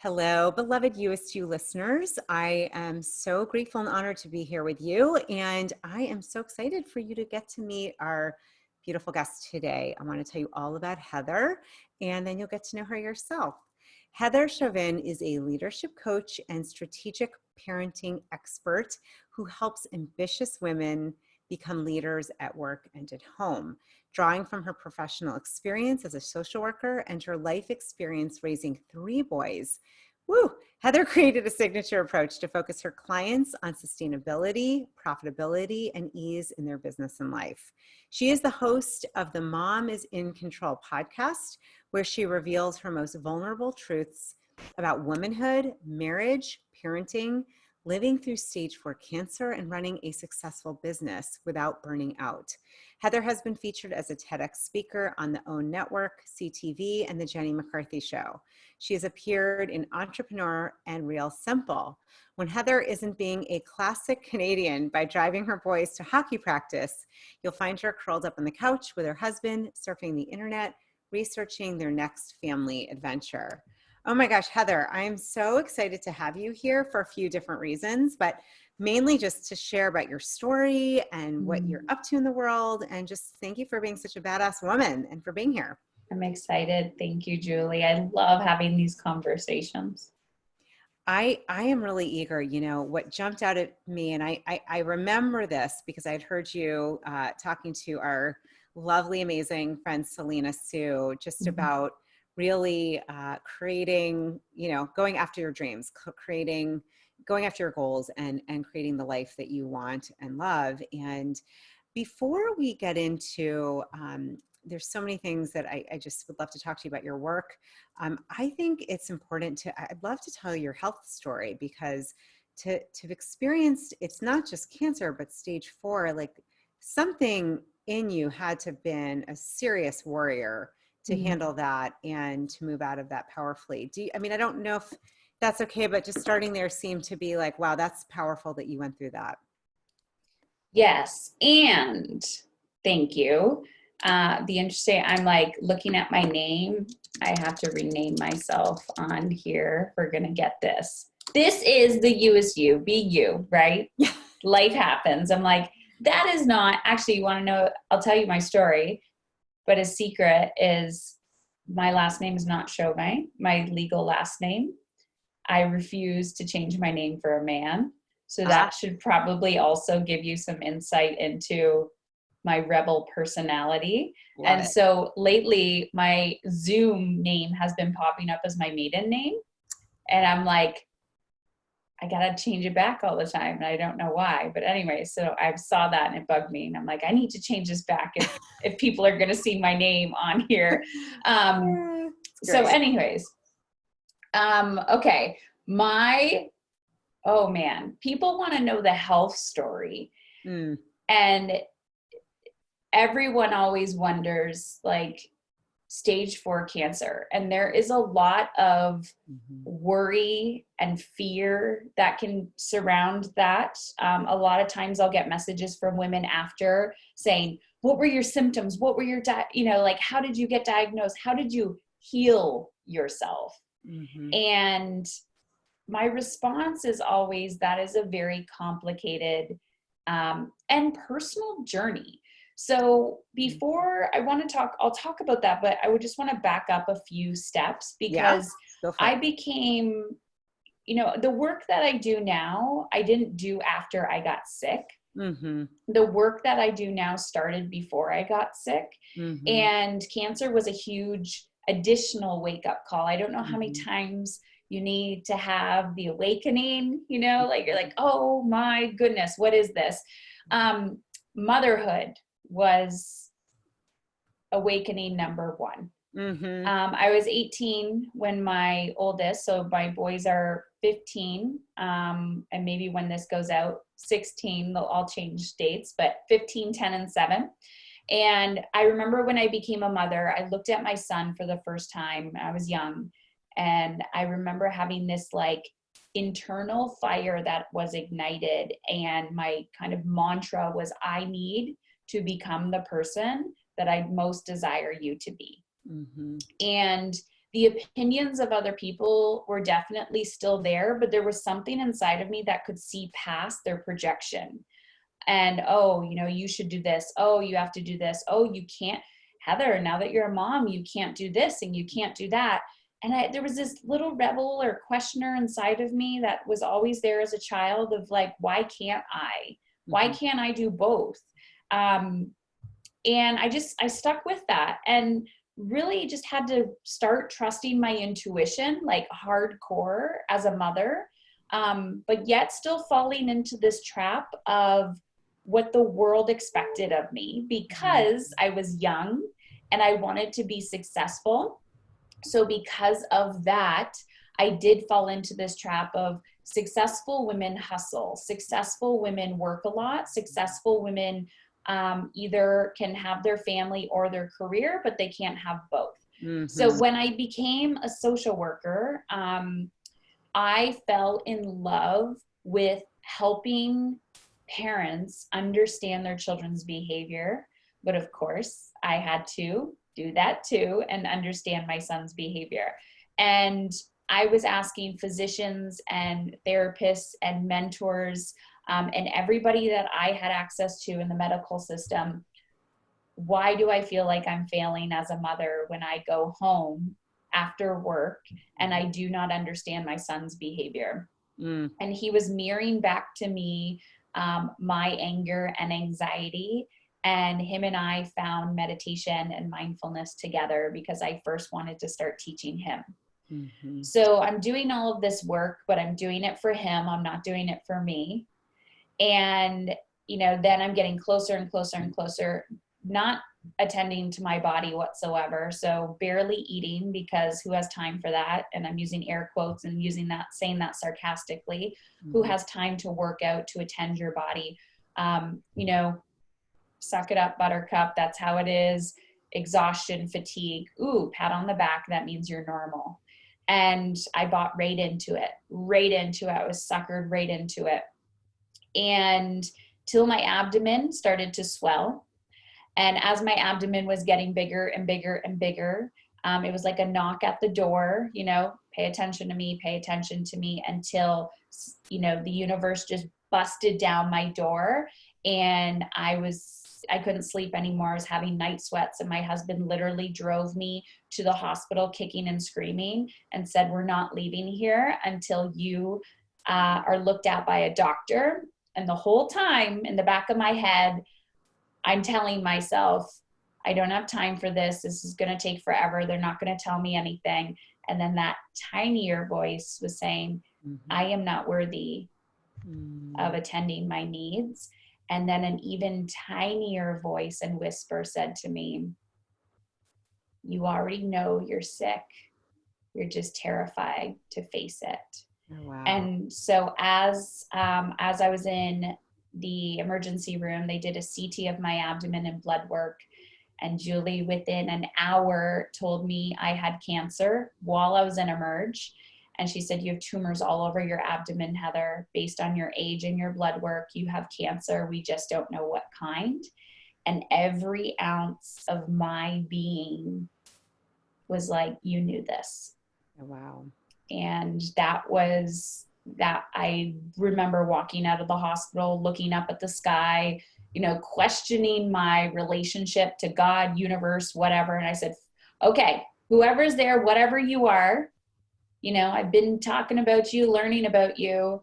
Hello, beloved Youest listeners. I am so grateful and honored to be here with you. And I am so excited for you to get to meet our beautiful guest today. I want to tell you all about Heather, and then you'll get to know her yourself. Heather Chauvin is a leadership coach and strategic parenting expert who helps ambitious women become leaders at work and at home. Drawing from her professional experience as a social worker and her life experience raising 3 boys, Heather created a signature approach to focus her clients on sustainability, profitability, and ease in their business and life. She is the host of the Mom is in Control podcast, where she reveals her most vulnerable truths about womanhood, marriage, parenting, living through stage 4 cancer, and running a successful business without burning out. Heather has been featured as a TEDx speaker on the OWN Network, CTV, and the Jenny McCarthy Show. She has appeared in Entrepreneur and Real Simple. When Heather isn't being a classic Canadian by driving her boys to hockey practice, you'll find her curled up on the couch with her husband, surfing the internet, researching their next family adventure. Oh my gosh, Heather, I'm so excited to have you here for a few different reasons, but mainly just to share about your story and what you're up to in the world. And just thank you for being such a badass woman and for being here. I'm excited. Thank you, Julie. I love having these conversations. I am really eager. You know, what jumped out at me, and I remember this because I'd heard you talking to our lovely, amazing friend, Selena Sue, just about really creating, going after your dreams, going after your goals and creating the life that you want and love. And before we get into, there's so many things that I just would love to talk to you about your work. I think it's important I'd love to tell your health story, because to have experienced, it's not just cancer, but stage 4, like something in you had to have been a serious warrior to handle that and to move out of that powerfully. I don't know if that's okay, but just starting there seemed to be like, wow, that's powerful that you went through that. Yes. And thank you. I'm like looking at my name. I have to rename myself on here. We're going to get this. This is the You is You, be you, right? Yeah. Life happens. I'm like, that is not actually, you want to know, I'll tell you my story. But a secret is my last name is not Chauvin, my legal last name. I refuse to change my name for a man. So that should probably also give you some insight into my rebel personality. So lately my Zoom name has been popping up as my maiden name. And I'm like, I got to change it back all the time. And I don't know why, but anyway, so I saw that and it bugged me. And I'm like, I need to change this back if people are going to see my name on here. So anyways, okay. Oh man, people want to know the health story. And everyone always wonders, like, stage 4 cancer. And there is a lot of worry and fear that can surround that. A lot of times I'll get messages from women after saying, what were your symptoms? What were your, how did you get diagnosed? How did you heal yourself? And my response is always, that is a very complicated and personal journey. So before I'll talk about that, but I would just want to back up a few steps, because I became, the work that I do now, I didn't do after I got sick. The work that I do now started before I got sick, and cancer was a huge additional wake-up call. I don't know how many times you need to have the awakening, like you're like, oh my goodness, what is this? Motherhood was awakening number 1. I was 18 when my oldest, so my boys are 15, and maybe when this goes out, 16, they'll all change dates, but 15, 10, and 7. And I remember when I became a mother, I looked at my son for the first time. I was young, and I remember having this like internal fire that was ignited, and my kind of mantra was, I need to become the person that I most desire you to be. And the opinions of other people were definitely still there, but there was something inside of me that could see past their projection. And, oh, you know, you should do this. Oh, you have to do this. Oh, you can't, Heather, now that you're a mom, you can't do this and you can't do that. And there was this little rebel or questioner inside of me that was always there as a child of like, why can't I? Why can't I do both? And I stuck with that and really just had to start trusting my intuition, like hardcore as a mother, but yet still falling into this trap of what the world expected of me because I was young and I wanted to be successful. So because of that, I did fall into this trap of successful women hustle, successful women work a lot, successful women either can have their family or their career, but they can't have both. So when I became a social worker, I fell in love with helping parents understand their children's behavior. But of course, I had to do that too and understand my son's behavior. And I was asking physicians and therapists and mentors and everybody that I had access to in the medical system, why do I feel like I'm failing as a mother when I go home after work and I do not understand my son's behavior? And he was mirroring back to me my anger and anxiety. And him and I found meditation and mindfulness together because I first wanted to start teaching him. So I'm doing all of this work, but I'm doing it for him. I'm not doing it for me. And, you know, then I'm getting closer and closer and closer, not attending to my body whatsoever. So barely eating, because who has time for that? And I'm using air quotes and using that, saying that sarcastically. Who has time to work out, to attend your body? You know, suck it up, buttercup. That's how it is. Exhaustion, fatigue. Ooh, pat on the back. That means you're normal. And I bought right into it. I was suckered right into it. And till my abdomen started to swell. And as my abdomen was getting bigger and bigger and bigger, it was like a knock at the door, you know, pay attention to me, until, you know, the universe just busted down my door and I couldn't sleep anymore. I was having night sweats and my husband literally drove me to the hospital kicking and screaming and said, we're not leaving here until you are looked at by a doctor. And the whole time in the back of my head, I'm telling myself, I don't have time for this. This is going to take forever. They're not going to tell me anything. And then that tinier voice was saying, I am not worthy of attending my needs. And then an even tinier voice and whisper said to me, you already know you're sick. You're just terrified to face it. Oh, wow. And so as I was in the emergency room, they did a CT of my abdomen and blood work. And Julie, within an hour, told me I had cancer while I was in Emerge. And she said, you have tumors all over your abdomen, Heather. Based on your age and your blood work, you have cancer. We just don't know what kind. And every ounce of my being was like, you knew this. Oh, wow. And that I remember walking out of the hospital, looking up at the sky, you know, questioning my relationship to God, universe, whatever. And I said, okay, whoever's there, whatever you are, you know, I've been talking about you, learning about you,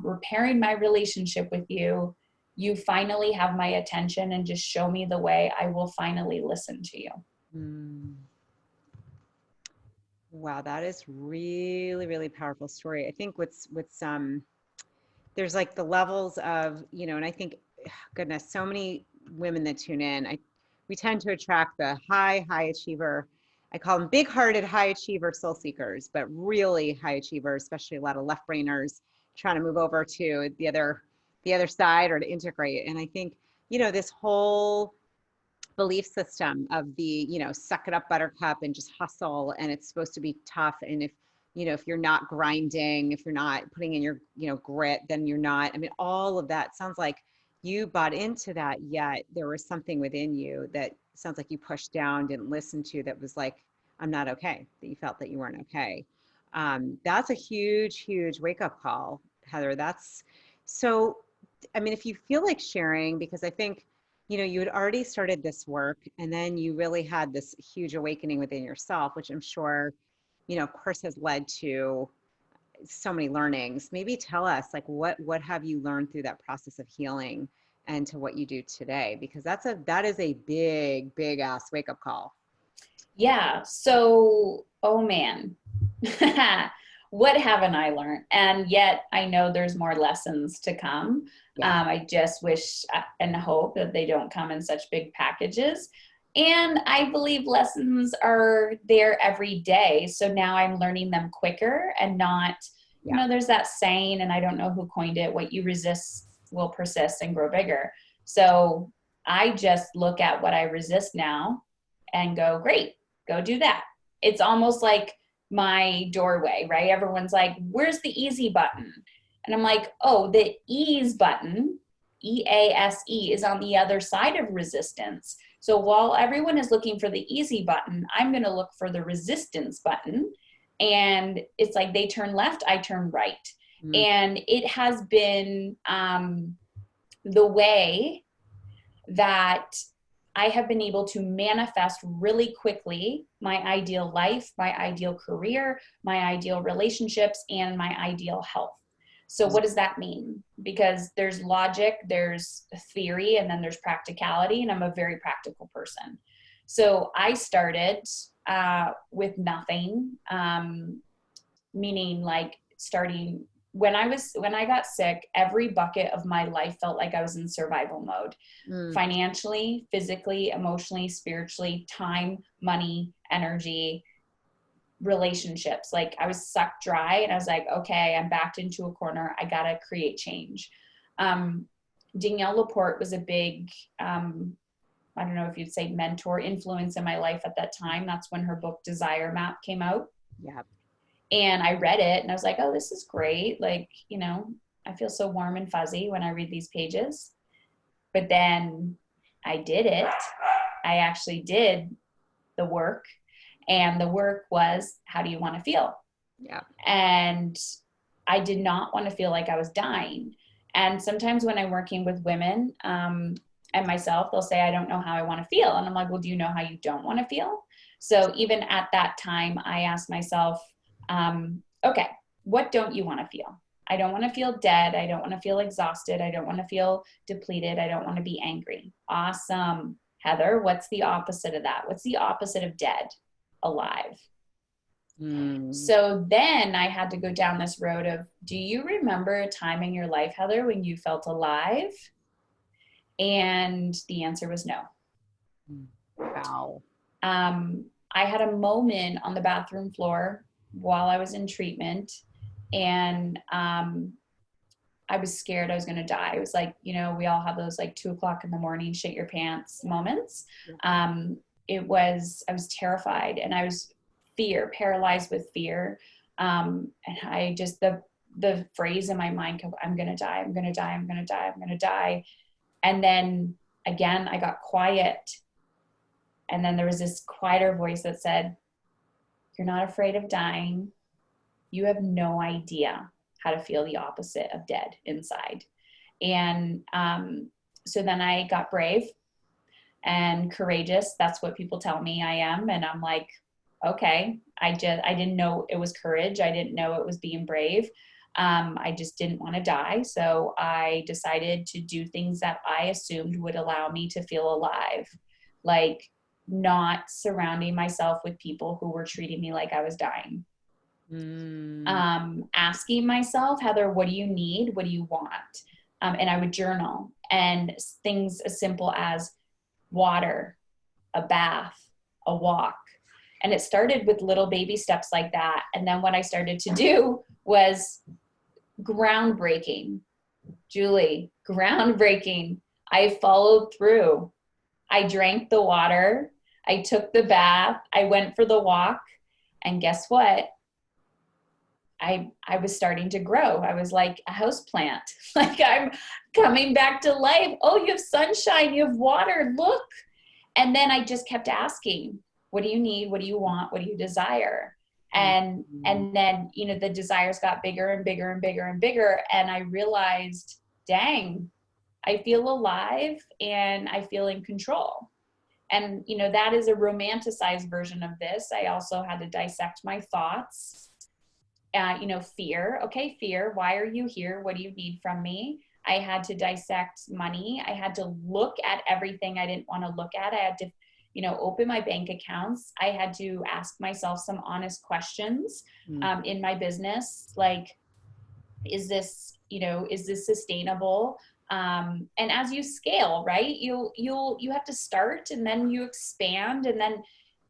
repairing my relationship with you. You finally have my attention and just show me the way. I will finally listen to you. Wow, that is really, really powerful story. I think what's there's like the levels of, you know, and I think, goodness, so many women that tune in, we tend to attract the high achiever. I call them big-hearted high achiever soul seekers, but really high achievers, especially a lot of left brainers trying to move over to the other side or to integrate. And I think, you know, this whole belief system of the, you know, suck it up, buttercup, and just hustle, and it's supposed to be tough, and if, you know, if you're not grinding, if you're not putting in your, you know, grit, then you're not. I mean, all of that sounds like you bought into that, yet there was something within you that sounds like you pushed down, didn't listen to, that was like, I'm not okay, that you felt that you weren't okay. That's a huge, huge wake up call, Heather. That's so, I mean, if you feel like sharing, because I think, you had already started this work and then you really had this huge awakening within yourself, which I'm sure, of course has led to so many learnings. Maybe tell us like what have you learned through that process of healing and to what you do today? Because that is a big, big ass wake up call. Yeah. So, oh man, what haven't I learned? And yet I know there's more lessons to come. Yeah. I just wish and hope that they don't come in such big packages. And I believe lessons are there every day. So now I'm learning them quicker and not, Yeah. there's that saying, and I don't know who coined it, what you resist will persist and grow bigger. So I just look at what I resist now and go, great, go do that. It's almost like my doorway, right? Everyone's like, where's the easy button? And I'm like, oh, the ease button, EASE, is on the other side of resistance. So while everyone is looking for the easy button, I'm going to look for the resistance button. And it's like they turn left, I turn right. Mm. And it has been the way that I have been able to manifest really quickly my ideal life, my ideal career, my ideal relationships, and my ideal health. So what does that mean? Because there's logic, there's theory, and then there's practicality, and I'm a very practical person. So I started with nothing, meaning like starting when I got sick, every bucket of my life felt like I was in survival mode. Financially, physically, emotionally, spiritually, time, money, energy, relationships. Like I was sucked dry and I was like, okay, I'm backed into a corner. I got to create change. Danielle Laporte was a big, I don't know if you'd say mentor, influence in my life at that time. That's when her book Desire Map came out. Yeah. And I read it and I was like, oh, this is great. Like, I feel so warm and fuzzy when I read these pages. But then I did it. I actually did the work. And the work was, how do you want to feel? Yeah. And I did not want to feel like I was dying. And sometimes when I'm working with women and myself, they'll say, I don't know how I want to feel. And I'm like, well, do you know how you don't want to feel? So even at that time, I asked myself, okay, what don't you want to feel? I don't want to feel dead. I don't want to feel exhausted. I don't want to feel depleted. I don't want to be angry. Awesome. Heather, what's the opposite of that? What's the opposite of dead? Alive. So then I had to go down this road of, do you remember a time in your life, Heather, when you felt alive? And the answer was no. Wow. I had a moment on the bathroom floor while I was in treatment, and I was scared I was going to die. It was like, we all have those like 2:00 in the morning, shit your pants moments. I was terrified and I was paralyzed with fear. And I just, the phrase in my mind, I'm going to die, I'm going to die, I'm going to die, I'm going to die. And then again, I got quiet. And then there was this quieter voice that said, you're not afraid of dying. You have no idea how to feel the opposite of dead inside. And so then I got brave and courageous. That's what people tell me I am. And I'm like, okay, I didn't know it was courage. I didn't know it was being brave. I just didn't want to die. So I decided to do things that I assumed would allow me to feel alive. Like not surrounding myself with people who were treating me like I was dying. Asking myself, Heather, what do you need? What do you want? And I would journal, and things as simple as water, a bath, a walk. And it started with little baby steps like that. And then what I started to do was groundbreaking. Julie, groundbreaking. I followed through. I drank the water. I took the bath. I went for the walk. And guess what? I was starting to grow. I was like a house plant. Like I'm coming back to life. Oh, you have sunshine. You have water. Look. And then I just kept asking. what do you need? What do you want? What do you desire? Mm-hmm. And then, you know, the desires got bigger and bigger and bigger and bigger. And I realized, dang, I feel alive and I feel in control. And, you know, that is a romanticized version of this. I also had to dissect my thoughts. You know, fear. Okay, fear. Why are you here? What do you need from me? I had to dissect money. I had to look at everything I didn't want to look at. I had to, you know, open my bank accounts. I had to ask myself some honest questions in my business. Like, is this, you know, is this sustainable? And as you scale, right, you have to start and then you expand,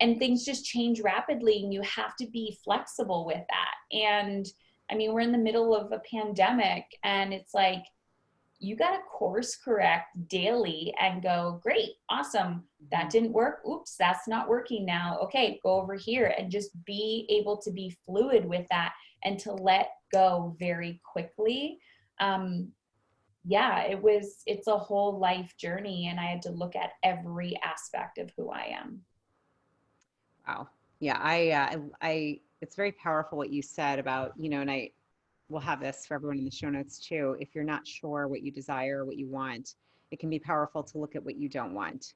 and things just change rapidly, and you have to be flexible with that. And I mean, we're in the middle of a pandemic, and it's like, you got to course correct daily and go, great, awesome, that didn't work, oops, that's not working now, okay, go over here, and just be able to be fluid with that and to let go very quickly. Yeah, it's a whole life journey, and I had to look at every aspect of who I am. Wow. Yeah, it's very powerful what you said about, you know, and I will have this for everyone in the show notes too. If you're not sure what you desire, what you want, it can be powerful to look at what you don't want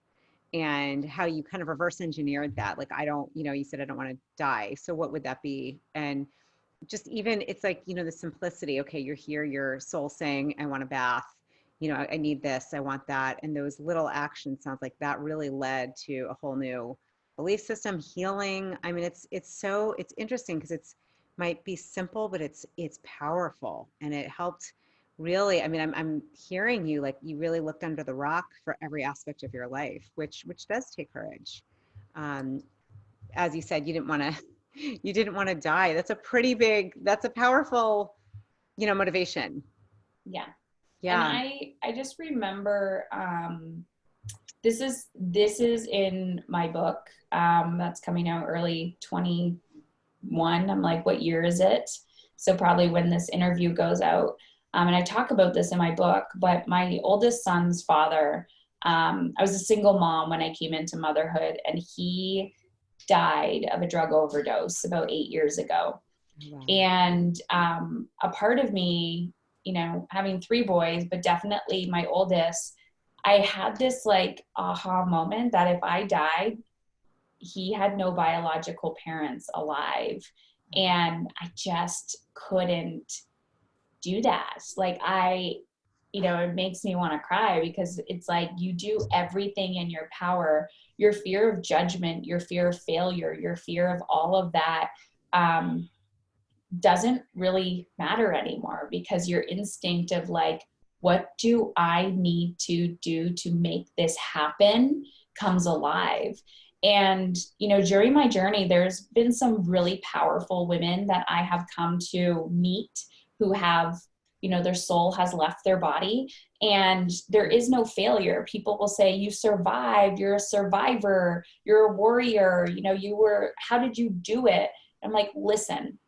and how you kind of reverse engineered that. Like, I don't, you know, you said, I don't want to die. So what would that be? And just even, it's like, you know, the simplicity. Okay, you're here, your soul saying, I want a bath. You know, I need this, I want that. And those little actions, sounds like that really led to a whole new belief system, healing. I mean, it's interesting because it's might be simple, but it's powerful, and it helped really. I mean, I'm hearing you, like, you really looked under the rock for every aspect of your life, which does take courage. Um, as you said, you didn't want to you didn't want to die. That's a powerful, you know, motivation. Yeah. And Yeah. I just remember, this is in my book, that's coming out early 21. I'm like, what year is it? So probably when this interview goes out. And I talk about this in my book, but my oldest son's father, I was a single mom when I came into motherhood, and he died of a drug overdose about 8 years ago. Wow. And a part of me, you know, having three boys, but definitely my oldest, I had this like aha moment that if I died, he had no biological parents alive. And I just couldn't do that. Like, you know, it makes me want to cry, because it's like, you do everything in your power. Your fear of judgment, your fear of failure, your fear of all of that, doesn't really matter anymore, because your instinct of like, what do I need to do to make this happen, comes alive. And, you know, during my journey, there's been some really powerful women that I have come to meet who have, you know, their soul has left their body, and there is no failure. People will say, you survived, you're a survivor, you're a warrior, you know, how did you do it? I'm like, listen,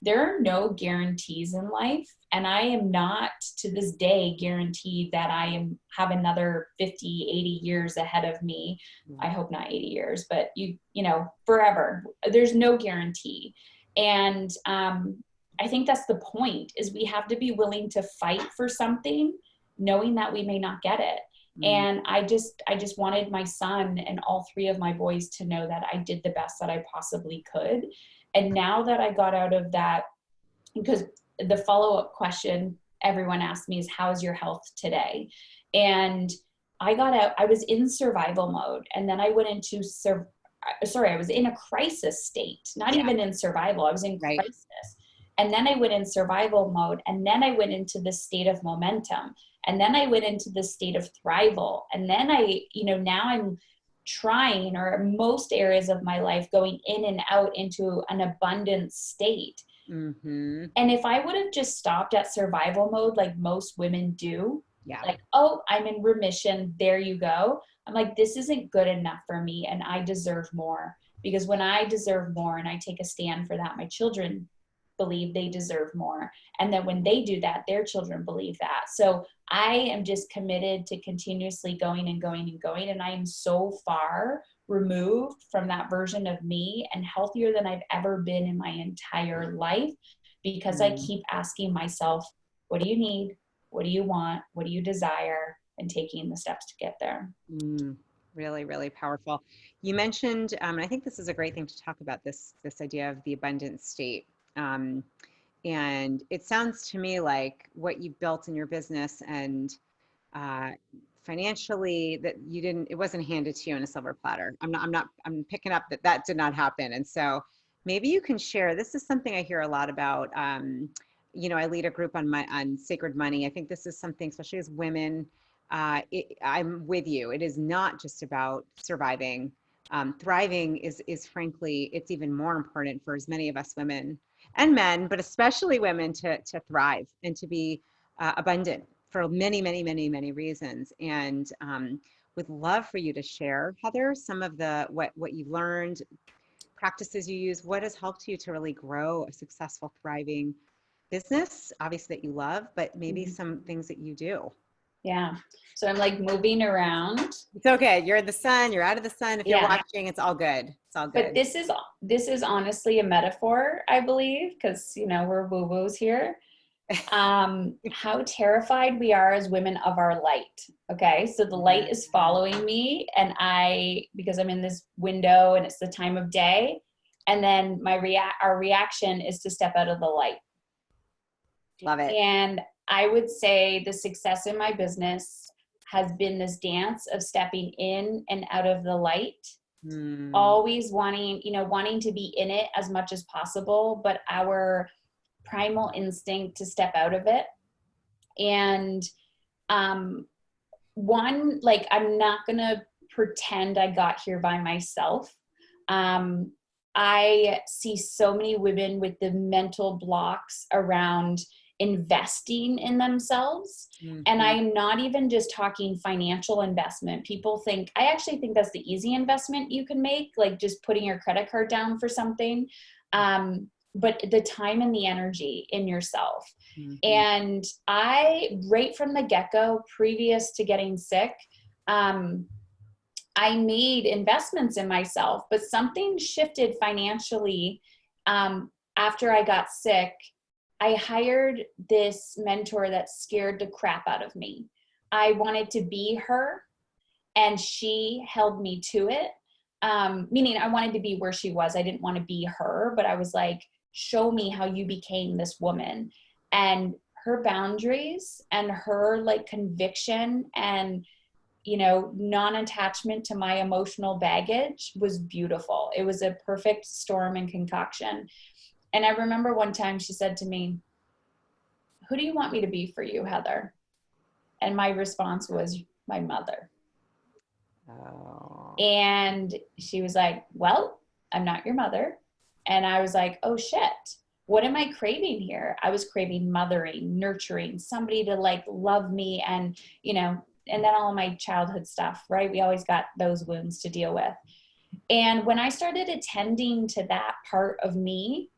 there are no guarantees in life. And I am not to this day guaranteed that have another 50, 80 years ahead of me. I hope not 80 years, but you know, forever. There's no guarantee. And I think that's the point, is we have to be willing to fight for something, knowing that we may not get it. And I just wanted my son and all three of my boys to know that I did the best that I possibly could. And now that I got out of that, because the follow-up question everyone asked me is, how's your health today? And I got out, I was in survival mode. And then I went into, I was in a crisis state, not even in survival. I was in crisis. And then I went in survival mode. And then I went into this state of momentum. And then I went into this state of thrival. And then now I'm trying, or most areas of my life, going in and out into an abundant state. Mm-hmm. And if I would have just stopped at survival mode, like most women do, like, oh, I'm in remission, there you go. I'm like, this isn't good enough for me, and I deserve more. Because when I deserve more and I take a stand for that, my children believe they deserve more. And then when they do that, their children believe that. So I am just committed to continuously going and going and going. And I am so far removed from that version of me and healthier than I've ever been in my entire life, because I keep asking myself, what do you need? What do you want? What do you desire? And taking the steps to get there. Really, really powerful. You mentioned, and I think this is a great thing to talk about, this idea of the abundant state. And it sounds to me like what you built in your business and financially, that you didn't, it wasn't handed to you on a silver platter. I'm picking up that did not happen. And so maybe you can share, this is something I hear a lot about. I lead a group on sacred money. I think this is something, especially as women, I'm with you. It is not just about surviving. Thriving is frankly, it's even more important for as many of us women and men, but especially women, to thrive and to be abundant for many, many, many, many reasons. And would love for you to share, Heather, some of what you've learned, practices you use, what has helped you to really grow a successful, thriving business, obviously that you love, but maybe some things that you do. Yeah. So I'm like moving around. It's okay. You're in the sun. You're out of the sun. If you're watching, it's all good. It's all good. But this is honestly a metaphor, I believe, because, we're woo-woos here. How terrified we are as women of our light. Okay. So the light is following me, and because I'm in this window and it's the time of day. And then our reaction is to step out of the light. Love it. And I would say the success in my business has been this dance of stepping in and out of the light, always wanting to be in it as much as possible, but our primal instinct to step out of it. And I'm not going to pretend I got here by myself. I see so many women with the mental blocks around investing in themselves. And I'm not even just talking financial investment. I actually think that's the easy investment you can make, like just putting your credit card down for something. But the time and the energy in yourself. And right from the get-go, previous to getting sick, I made investments in myself, but something shifted financially. After I got sick, I hired this mentor that scared the crap out of me. I wanted to be her, and she held me to it. Meaning I wanted to be where she was. I didn't want to be her, but I was like, show me how you became this woman. And her boundaries and her conviction and, non-attachment to my emotional baggage was beautiful. It was a perfect storm and concoction. And I remember one time she said to me, who do you want me to be for you, Heather? And my response was, my mother. Oh. And she was like, well, I'm not your mother. And I was like, oh shit, what am I craving here? I was craving mothering, nurturing, somebody to love me, and, and then all my childhood stuff, right? We always got those wounds to deal with. And when I started attending to that part of me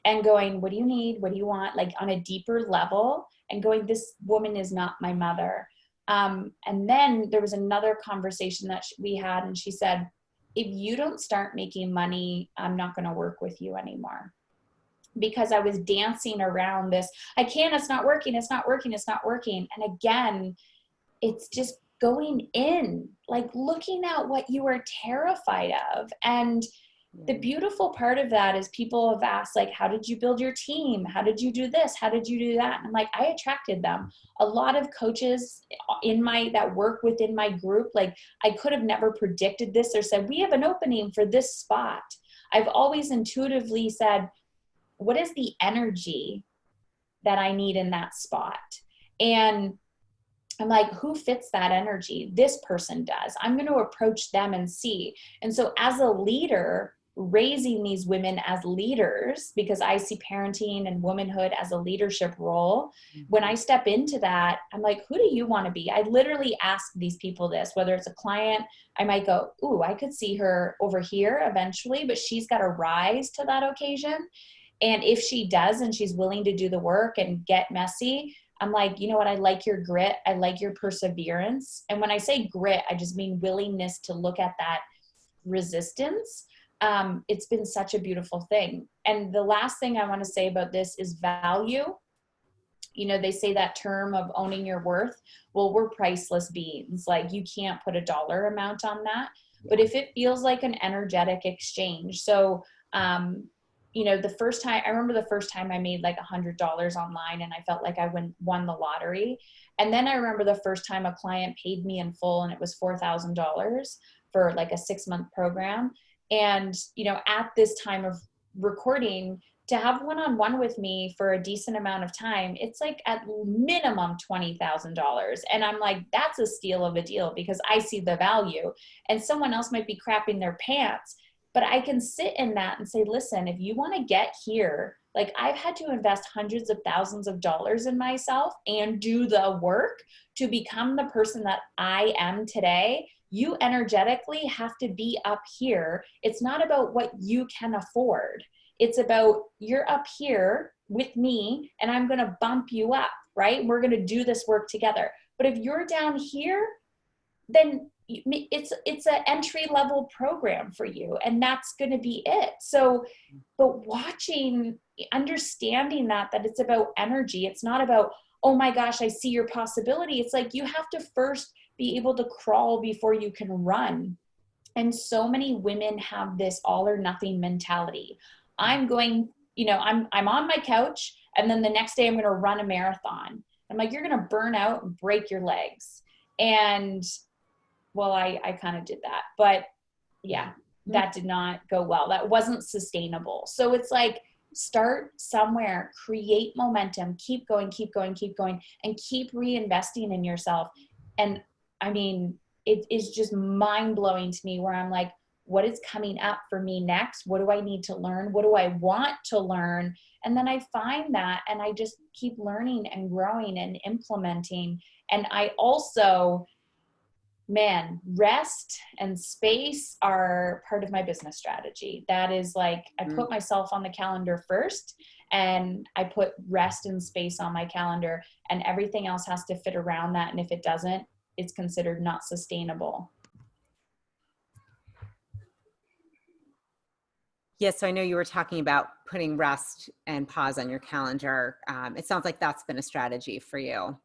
and going, what do you need? What do you want? On a deeper level, and going, this woman is not my mother. And then there was another conversation that we had, and she said, if you don't start making money, I'm not going to work with you anymore. Because I was dancing around this, it's not working, it's not working, it's not working. And again, it's just going in, looking at what you are terrified of. And the beautiful part of that is people have asked, how did you build your team? How did you do this? How did you do that? And I'm like, I attracted them. A lot of coaches that work within my group, I could have never predicted this or said, we have an opening for this spot. I've always intuitively said, what is the energy that I need in that spot? And I'm like, who fits that energy? This person does. I'm going to approach them and see. And so as a leader, raising these women as leaders, because I see parenting and womanhood as a leadership role. When I step into that, I'm like, who do you want to be? I literally ask these people this, whether it's a client, I might go, ooh, I could see her over here eventually, but she's got to rise to that occasion. And if she does, and she's willing to do the work and get messy, I'm like, you know what? I like your grit. I like your perseverance. And when I say grit, I just mean willingness to look at that resistance, it's been such a beautiful thing. And the last thing I want to say about this is value. You know, they say that term of owning your worth. Well, we're priceless beings. Like, you can't put a dollar amount on that. Yeah. But if it feels like an energetic exchange. So, you know, I remember the first time I made like $100 online and I felt like I won the lottery. And then I remember the first time a client paid me in full and it was $4,000 for like a 6-month program. And, you know, at this time of recording, to have one-on-one with me for a decent amount of time, it's like at minimum $20,000. And I'm like, that's a steal of a deal because I see the value, and someone else might be crapping their pants. But I can sit in that and say, listen, if you want to get here, like, I've had to invest hundreds of thousands of dollars in myself and do the work to become the person that I am today. You energetically have to be up here. It's not about what you can afford. It's about, you're up here with me and I'm going to bump you up, right? We're going to do this work together. But if you're down here, then it's an entry level program for you, and that's going to be it. So, but understanding that it's about energy. It's not about, oh my gosh, I see your possibility. It's like, you have to first be able to crawl before you can run. And so many women have this all or nothing mentality. I'm going, you know, I'm on my couch and then the next day I'm going to run a marathon. I'm like, you're going to burn out and break your legs. And well, I kind of did that, but yeah, that did not go well. That wasn't sustainable. So it's like, start somewhere, create momentum, keep going, and keep reinvesting in yourself. And I mean, it is just mind blowing to me where I'm like, what is coming up for me next? What do I need to learn? What do I want to learn? And then I find that, and I just keep learning and growing and implementing. And I also, rest and space are part of my business strategy. That is like, I put myself on the calendar first, and I put rest and space on my calendar, and everything else has to fit around that. And if it doesn't, it's considered not sustainable. Yes, so I know you were talking about putting rest and pause on your calendar. It sounds like that's been a strategy for you.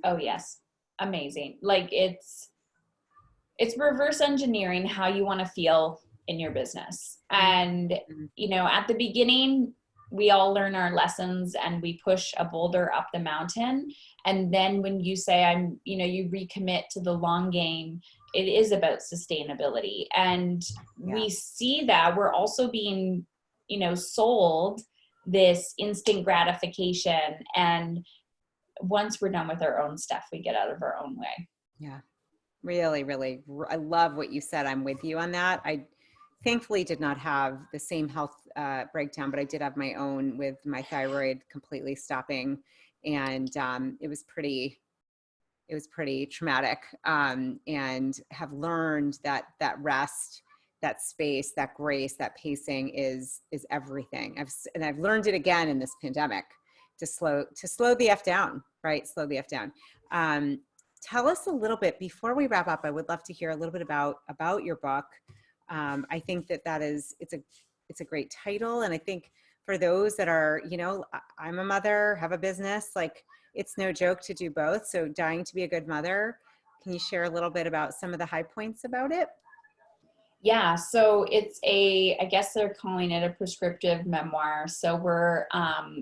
Oh yes. Amazing. Like, it's reverse engineering how you want to feel in your business. And, you know, at the beginning, we all learn our lessons and we push a boulder up the mountain. And then when you say you recommit to the long game, it is about sustainability. And we see that we're also being, you know, sold this instant gratification. And once we're done with our own stuff, we get out of our own way. Yeah. Really, really. I love what you said. I'm with you on that. I thankfully did not have the same health breakdown, but I did have my own with my thyroid completely stopping. And it was pretty traumatic, and have learned that rest, that space, that grace, that pacing is everything. I've learned it again in this pandemic to slow the F down, right? Slow the F down. Tell us a little bit before we wrap up. I would love to hear a little bit about your book. I think it's a great title. And I think for those that are, you know, I'm a mother, have a business, like, it's no joke to do both. So dying to be a good mother. Can you share a little bit about some of the high points about it? Yeah, so it's I guess they're calling it a prescriptive memoir. So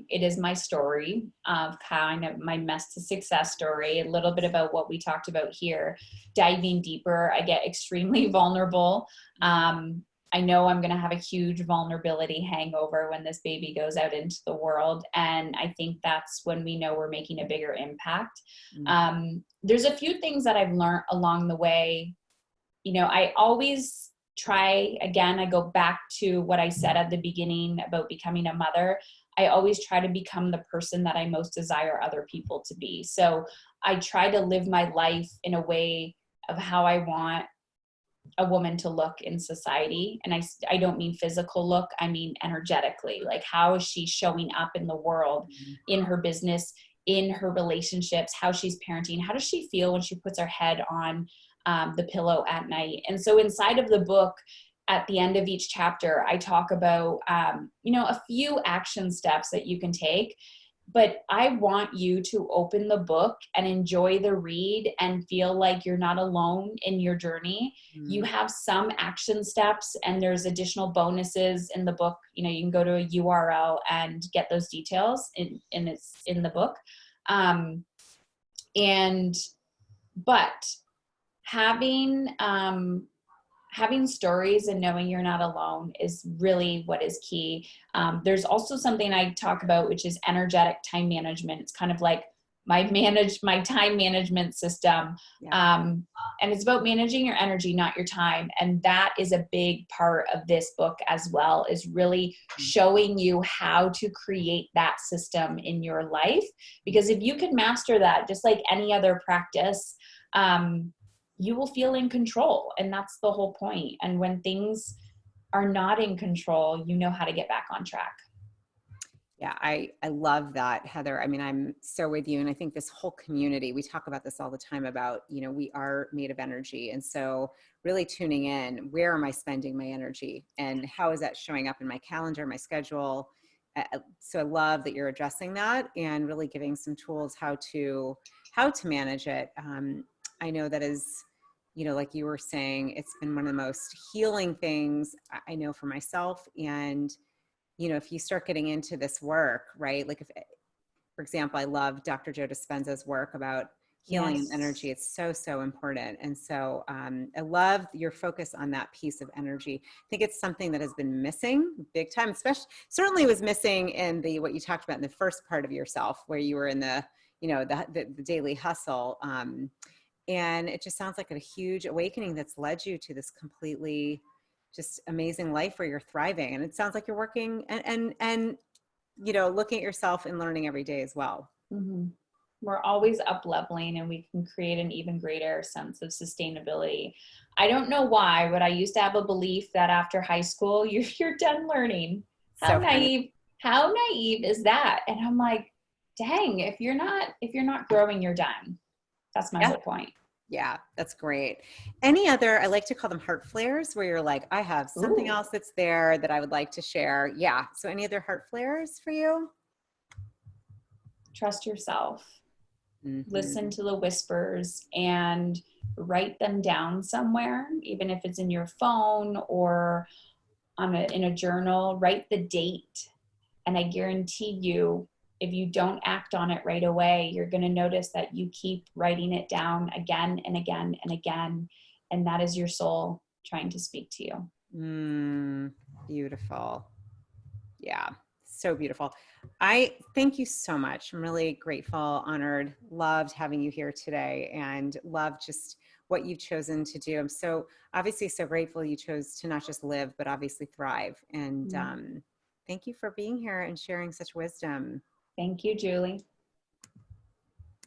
it is my story of kind of my mess to success story, a little bit about what we talked about here, diving deeper. I get extremely vulnerable. I know I'm going to have a huge vulnerability hangover when this baby goes out into the world. And I think that's when we know we're making a bigger impact. There's a few things that I've learned along the way. You know, I always I go back to what I said at the beginning about becoming a mother. I always try to become the person that I most desire other people to be. So I try to live my life in a way of how I want a woman to look in society. And I don't mean physical look, I mean energetically. Like, how is she showing up in the world, in her business, in her relationships, how she's parenting, how does she feel when she puts her head on the pillow at night? And so inside of the book, at the end of each chapter, I talk about, a few action steps that you can take. But I want you to open the book and enjoy the read and feel like you're not alone in your journey. You have some action steps, and there's additional bonuses in the book. You can go to a URL and get those details, and it's in the book. But having stories and knowing you're not alone is really what is key. There's also something I talk about, which is energetic time management. It's kind of like my time management system. And it's about managing your energy, not your time. And that is a big part of this book as well, is really showing you how to create that system in your life. Because if you can master that, just like any other practice, you will feel in control. And that's the whole point. And when things are not in control, you know how to get back on track. Yeah, I love that, Heather. I mean, I'm so with you. And I think this whole community, we talk about this all the time about, we are made of energy. And so really tuning in, where am I spending my energy and how is that showing up in my calendar, my schedule? So I love that you're addressing that and really giving some tools how to manage it. I know that is, like you were saying, it's been one of the most healing things I know for myself. And, if you start getting into this work, right? Like for example, I love Dr. Joe Dispenza's work about healing and energy. It's so, so important. And so I love your focus on that piece of energy. I think it's something that has been missing big time, certainly was missing in what you talked about in the first part of yourself, where you were in the daily hustle. And it just sounds like a huge awakening that's led you to this completely just amazing life where you're thriving. And it sounds like you're working and looking at yourself and learning every day as well. Mm-hmm. We're always up leveling, and we can create an even greater sense of sustainability. I don't know why, but I used to have a belief that after high school, you're done learning. How naive is that? And I'm like, dang, if you're not growing, you're done. That's my whole point. Yeah, that's great. Any other, I like to call them heart flares, where you're like, I have something else that's there that I would like to share. Yeah. So any other heart flares for you? Trust yourself. Mm-hmm. Listen to the whispers and write them down somewhere, even if it's in your phone or in a journal. Write the date. And I guarantee you, if you don't act on it right away, you're going to notice that you keep writing it down again and again and again. And that is your soul trying to speak to you. Beautiful. Yeah, so beautiful. I thank you so much. I'm really grateful, honored, loved having you here today, and love just what you've chosen to do. I'm so grateful you chose to not just live, but obviously thrive. And thank you for being here and sharing such wisdom. Thank you, Julie.